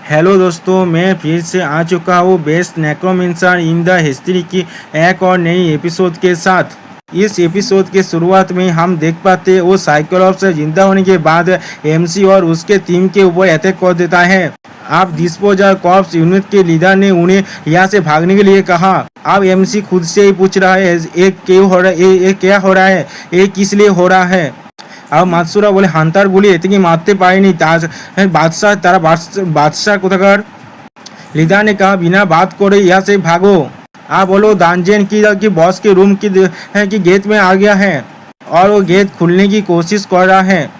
Hello दोस्तों, मैं फिर से आ चुका हूँ best necromancer in the history की एक और नई एपिसोड के साथ। इस एपिसोड के शुरुआत में हम देख पाते हैं वो साइक्लोप्स जिंदा होने के बाद एमसी और उसके टीम के ऊपर अटैक कर देता है। अब डिस्पोजर कॉर्प्स यूनिट के लीडर ने उन्हें यहाँ से भागने के लिए कहा। अब एमसी खुद से ही पूछ रहा है ये क्यों हो रहा है, ये क्या हो रहा है, ये किस लिए हो रहा है। अब মাতসুরা বলে হান্টার বলি এটিকে মারতে পারেনি बादशाह तारा बादशाह कोथाकार। लिदा ने कहा बिना बात करे यहाँ से भागो। आप बोलो दानजेन की बॉस के रूम की गेट में आ गया है और वो गेट खुलने की कोशिश कर रहा है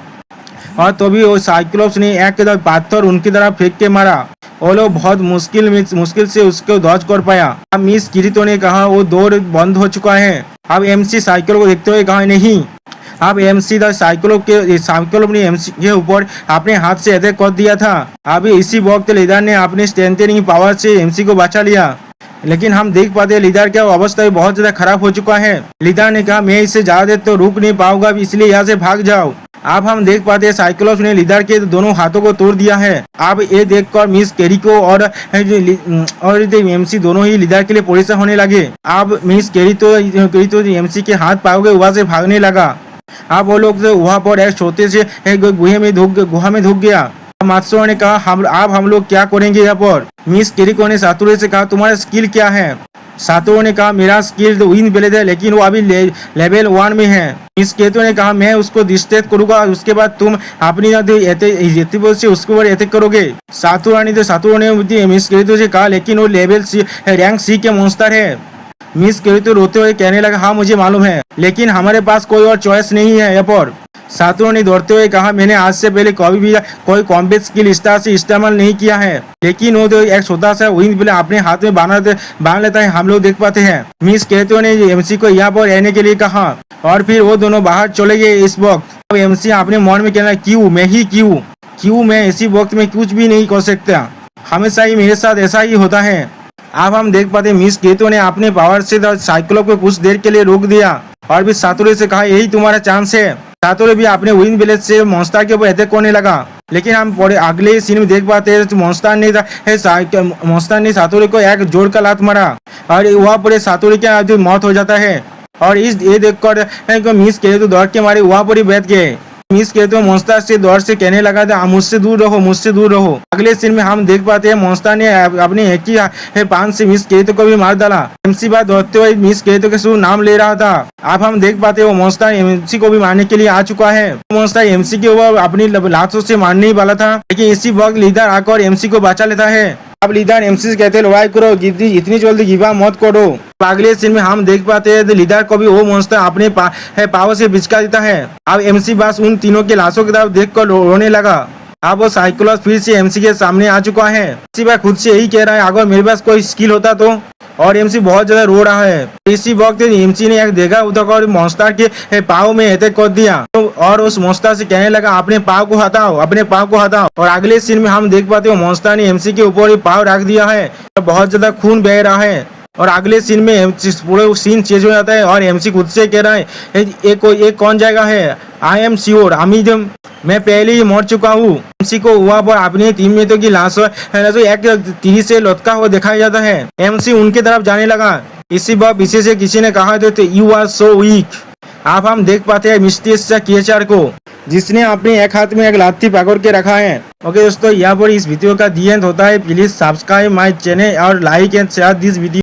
और तभी वो साइक्लोप्स ने एक पत्थर उनकी तरफ फेंक के मारा। वो लोग बहुत मुश्किल से उसको डॉज कर पाया। अब मिस किरितो ने कहा वो दौड़ बंद हो चुका है। अब एमसी साइकिल को देखते हुए कहा नहीं। अब एमसी साइक्लोप ने एमसी के ऊपर अपने हाथ से अटैक कर दिया था। अभी इसी वक्त लीडर ने अपने स्ट्रेंथनिंग पावर से एमसी को बचा लिया, लेकिन हम देख पाते हैं लीडर की अवस्था बहुत ज्यादा खराब हो चुका है। लीडर ने कहा मैं इससे ज्यादा देर तो रुक नहीं पाऊंगा, इसलिए यहाँ से भाग जाओ। अब हम देख पाते हैं साइक्लोप्स ने लीडर के दोनों हाथों को तोड़ दिया है। अब ये देखकर मिस केरिको और एमसी दोनों ही लीडर के लिए परेशान होने लगे। अब मिस केरितो एमसी के हाथ पाओ के वहां से भागने लगा। अब वो लोग वहाँ पर एक छोटे से गुहा में धुक गया। मात्सुरा ने कहा हम लोग क्या करेंगे यहाँ पर। मिस केरिको ने सातोरू से कहा तुम्हारा स्किल क्या है। सातोरू ने कहा मेरा स्किल तो विन ब्लेड है, लेकिन वो अभी लेवल 1 में है। मिस केरिको ने कहा मैं उसको डिस्ट्रैक्ट करूंगा, उसके बाद तुम अपनी से उसके ऊपर अटैक करोगे। सातोरू ने मिस केरिको से कहा लेकिन वो लेवल रैंक सी के मॉन्स्टर है। मिस केरितो रोते हुए कहने लगा हाँ मुझे मालूम है, लेकिन हमारे पास कोई और चॉइस नहीं है यहाँ पर। सातोरू ने दौड़ते हुए कहा मैंने आज से पहले कभी भी कोई कॉम्बैट स्किल स्टार से इस्तेमाल नहीं किया है, लेकिन वो तो एक छोटा सा विंग ब्लेड अपने हाथ में बांध लेता है, हम लोग देख पाते हैं। मिस केरितो ने एमसी को यहाँ पर रहने के लिए कहा और फिर वो दोनों बाहर चले गए। इस वक्त अब एमसी अपने मन में कहना क्यों मैं ही क्यों मैं इसी वक्त में कुछ भी नहीं कर सकता, हमेशा ही मेरे साथ ऐसा ही होता है। अब हम देख पाते मिस केरितो ने अपने पावर से साइक्लोप को कुछ देर के लिए रोक दिया और भी सातोरू से कहा यही तुम्हारा चांस है। सातोरू भी अपने विंग ब्लेड से मॉन्स्टर के ऊपर अटैक करने लगा, लेकिन हम अगले सीन में देख पाते हैं मॉन्स्टर ने सातोरू को एक जोर का लात मारा और वहाँ पर सातोरू की मौत हो जाता है। और ये देखकर मिस केरितो दौड़ के मारे वहाँ पर ही बैठ गए। मिस केरितो मॉन्स्टर से दौड़ से कहने लगा था मुझसे दूर रहो। अगले सीन में हम देख पाते हैं मॉन्स्टर ने अपने एक ही पान से मिस केरितो को भी मार डाला। एमसी बात दौड़ते हुए मिस केरितो के शुरू नाम ले रहा था। अब हम देख पाते हैं वो मॉन्स्टर एमसी को भी मारने के लिए आ चुका है। मॉन्स्टर एमसी के ऊपर अपनी लातों से मारने ही वाला था, लेकिन इसी वक्त लीडर आकर एमसी को बचा लेता है। अब लीडर एमसी से कहते हैं लड़ाई करो, इतनी जल्दी गिव अप मत करो। अगले सीन में हम देख पाते हैं लीडर को भी वो मॉन्स्टर अपने पावर से बिचका देता है। अब एमसी बस उन तीनों के लाशों की तरफ देखकर रोने लगा। अब वो साइक्लोप्स फिर से एमसी के सामने आ चुका है। एमसी भाई खुद से यही कह रहा है अगर मेरे पास कोई स्किल होता तो, और एमसी बहुत ज्यादा रो रहा है। इसी वक्त एमसी ने एक देखा उधर मॉन्स्टर के पाव में अटैक कर दिया और उस मॉन्स्टर से कहने लगा अपने पाव को हटाओ। और अगले सीन में हम देख पाते हो मॉन्स्टर ने एमसी के ऊपर ही पाव रख दिया है और बहुत ज्यादा खून बह रहा है। और अगले सीन में पूरा सीन चेंज हो जाता है और एमसी खुद से कह रहा है एक कौन जाएगा है, आई एम श्योर मैं पहले ही मर चुका हूँ। एमसी को वहाँ पर अपने टीममेटों की लाश एक तीर से लटका हुआ दिखाया जाता है। एमसी उनके तरफ जाने लगा। इसी बात पीछे से किसी ने कहा तो यू आर सो वीक। अब हम देख पाते हैं मिस्टीरियस क्रिएचर को, जिसने अपने एक हाथ में एक लाठी पकड़ के रखा है। ओके दोस्तों, यहाँ पर इस वीडियो का दी एंड होता है। प्लीज सब्सक्राइब माय चैनल और like and share this video.